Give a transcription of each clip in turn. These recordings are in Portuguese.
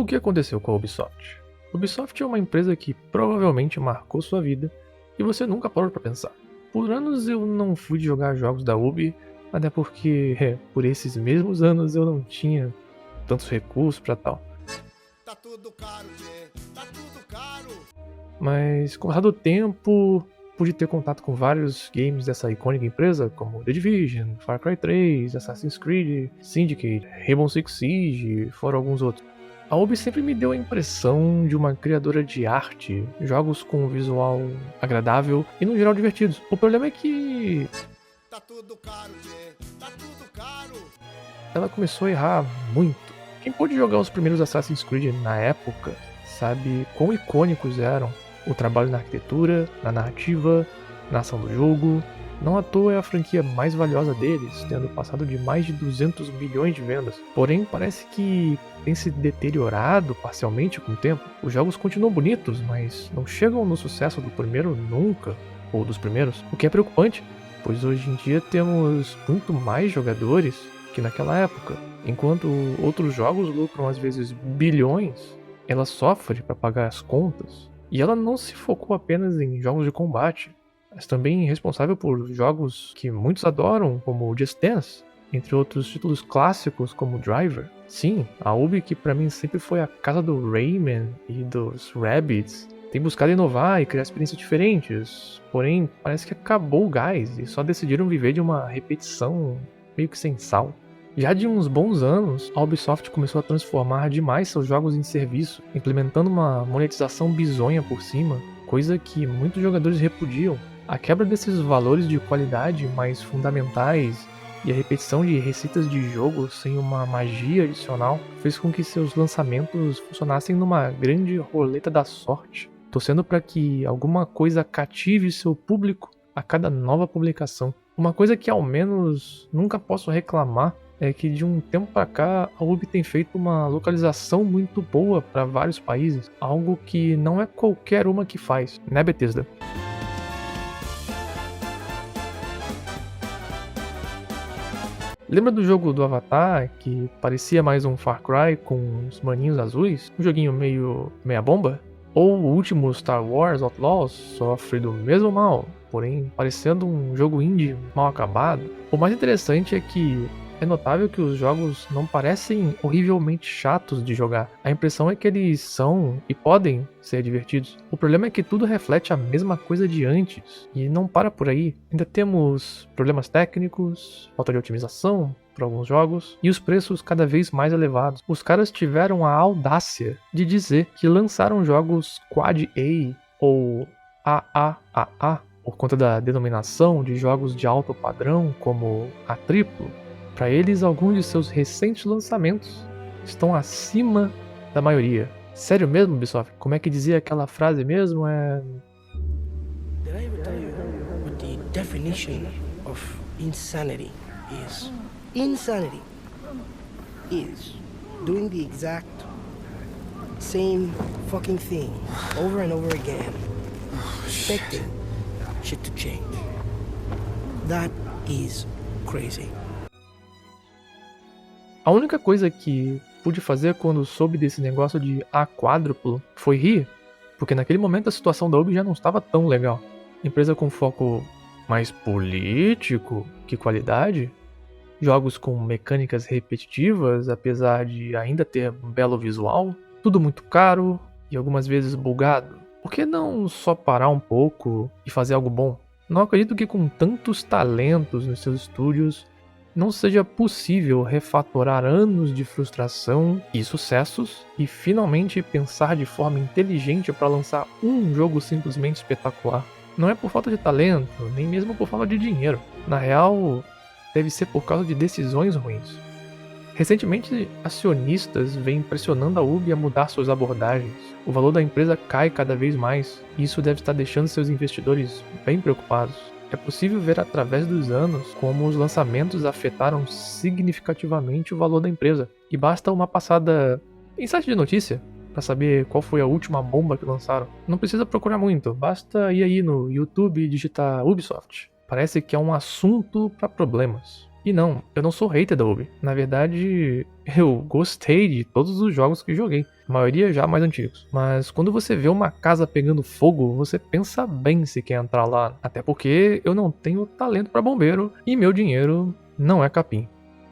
O que aconteceu com a Ubisoft? Ubisoft é uma empresa que provavelmente marcou sua vida e você nunca parou pra pensar. Por anos eu não fui jogar jogos da Ubi, até porque por esses mesmos anos eu não tinha tantos recursos pra tal. Tá tudo caro, tchê, tá tudo caro. Mas com o passar do tempo, pude ter contato com vários games dessa icônica empresa, como The Division, Far Cry 3, Assassin's Creed, Syndicate, Rainbow Six Siege, fora alguns outros. A Ubi sempre me deu a impressão de uma criadora de arte, jogos com um visual agradável e no geral divertidos. O problema é que Tá tudo caro, tchê, tá tudo caro. ela começou a errar muito. Quem pôde jogar os primeiros Assassin's Creed na época sabe quão icônicos eram o trabalho na arquitetura, na narrativa, na ação do jogo. Não à toa é a franquia mais valiosa deles, tendo passado de mais de 200 milhões de vendas. Porém, parece que tem se deteriorado parcialmente com o tempo. Os jogos continuam bonitos, mas não chegam no sucesso do primeiro nunca, ou dos primeiros, o que é preocupante, pois hoje em dia temos muito mais jogadores que naquela época. Enquanto outros jogos lucram às vezes bilhões, ela sofre para pagar as contas. E ela não se focou apenas em jogos de combate, mas também responsável por jogos que muitos adoram, como Just Dance, entre outros títulos clássicos como Driver. Sim, a Ubi, que pra mim sempre foi a casa do Rayman e dos Rabbids, tem buscado inovar e criar experiências diferentes, porém parece que acabou o gás e só decidiram viver de uma repetição meio que sem sal. Já de uns bons anos, a Ubisoft começou a transformar demais seus jogos em serviço, implementando uma monetização bizonha por cima, coisa que muitos jogadores repudiam. A quebra desses valores de qualidade mais fundamentais e a repetição de receitas de jogo sem uma magia adicional fez com que seus lançamentos funcionassem numa grande roleta da sorte, torcendo para que alguma coisa cative seu público a cada nova publicação. Uma coisa que ao menos nunca posso reclamar é que de um tempo pra cá a Ubi tem feito uma localização muito boa para vários países, algo que não é qualquer uma que faz, né, Bethesda? Lembra do jogo do Avatar, que parecia mais um Far Cry com uns maninhos azuis? Um joguinho meio meia bomba? Ou o último Star Wars Outlaws sofre do mesmo mal, porém parecendo um jogo indie mal acabado? O mais interessante é que é notável que os jogos não parecem horrivelmente chatos de jogar. A impressão é que eles são e podem ser divertidos. O problema é que tudo reflete a mesma coisa de antes e não para por aí. Ainda temos problemas técnicos, falta de otimização para alguns jogos e os preços cada vez mais elevados. Os caras tiveram a audácia de dizer que lançaram jogos Quad A ou AAAA por conta da denominação de jogos de alto padrão como A triplo. Para eles, alguns de seus recentes lançamentos estão acima da maioria. Sério mesmo, Ubisoft? Como é que dizia aquela frase mesmo? Did I ever tell you what the definition of insanity is? Insanity is doing the exact same fucking thing over and over again, expecting shit to change. That is crazy. A única coisa que pude fazer quando soube desse negócio de A quádruplo foi rir, porque naquele momento a situação da Ubi já não estava tão legal. Empresa com foco mais político que qualidade, jogos com mecânicas repetitivas, apesar de ainda ter um belo visual, tudo muito caro e algumas vezes bugado. Por que não só parar um pouco e fazer algo bom? Não acredito que com tantos talentos nos seus estúdios não seja possível refatorar anos de frustração e sucessos e finalmente pensar de forma inteligente para lançar um jogo simplesmente espetacular. Não é por falta de talento, nem mesmo por falta de dinheiro. Na real, deve ser por causa de decisões ruins. Recentemente, acionistas vêm pressionando a Ubi a mudar suas abordagens. O valor da empresa cai cada vez mais e isso deve estar deixando seus investidores bem preocupados. É possível ver através dos anos como os lançamentos afetaram significativamente o valor da empresa. E basta uma passada em site de notícia para saber qual foi a última bomba que lançaram. Não precisa procurar muito, basta ir aí no YouTube e digitar Ubisoft. Parece que é um assunto para problemas. E não, eu não sou hater da Ubi. Na verdade, eu gostei de todos os jogos que joguei. A maioria já mais antigos. Mas quando você vê uma casa pegando fogo, você pensa bem se quer entrar lá. Até porque eu não tenho talento pra bombeiro e meu dinheiro não é capim.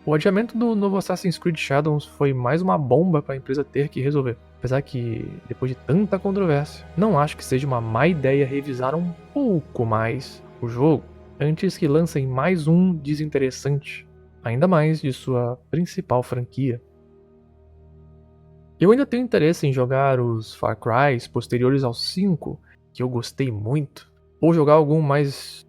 O adiamento do novo Assassin's Creed Shadows foi mais uma bomba para a empresa ter que resolver. Apesar que, depois de tanta controvérsia, não acho que seja uma má ideia revisar um pouco mais o jogo antes que lancem mais um desinteressante, ainda mais de sua principal franquia. Eu ainda tenho interesse em jogar os Far Crys posteriores aos 5, que eu gostei muito, ou jogar algo mais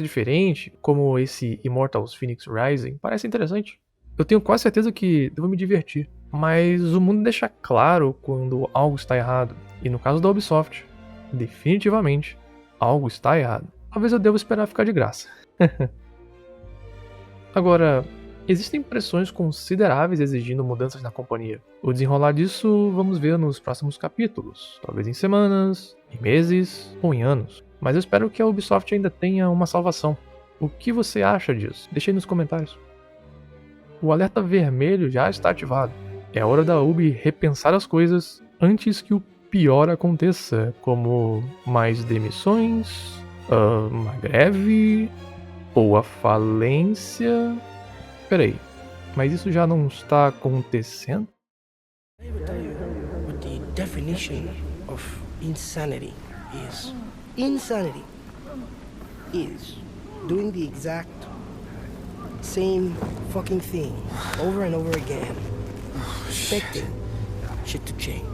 diferente, como esse Immortals Phoenix Rising, parece interessante. Eu tenho quase certeza que devo me divertir, mas o mundo deixa claro quando algo está errado, e no caso da Ubisoft, definitivamente, algo está errado. Talvez eu deva esperar ficar de graça. Agora, existem pressões consideráveis exigindo mudanças na companhia. O desenrolar disso vamos ver nos próximos capítulos, talvez em semanas, em meses ou em anos. Mas eu espero que a Ubisoft ainda tenha uma salvação. O que você acha disso? Deixe aí nos comentários. O alerta vermelho já está ativado. É hora da Ubi repensar as coisas antes que o pior aconteça, como mais demissões, uma greve ou a falência. Peraí, mas isso já não está acontecendo? I will tell you what the definition of insanity is. Insanity is doing the exact same fucking thing over and over again, expecting shit to change.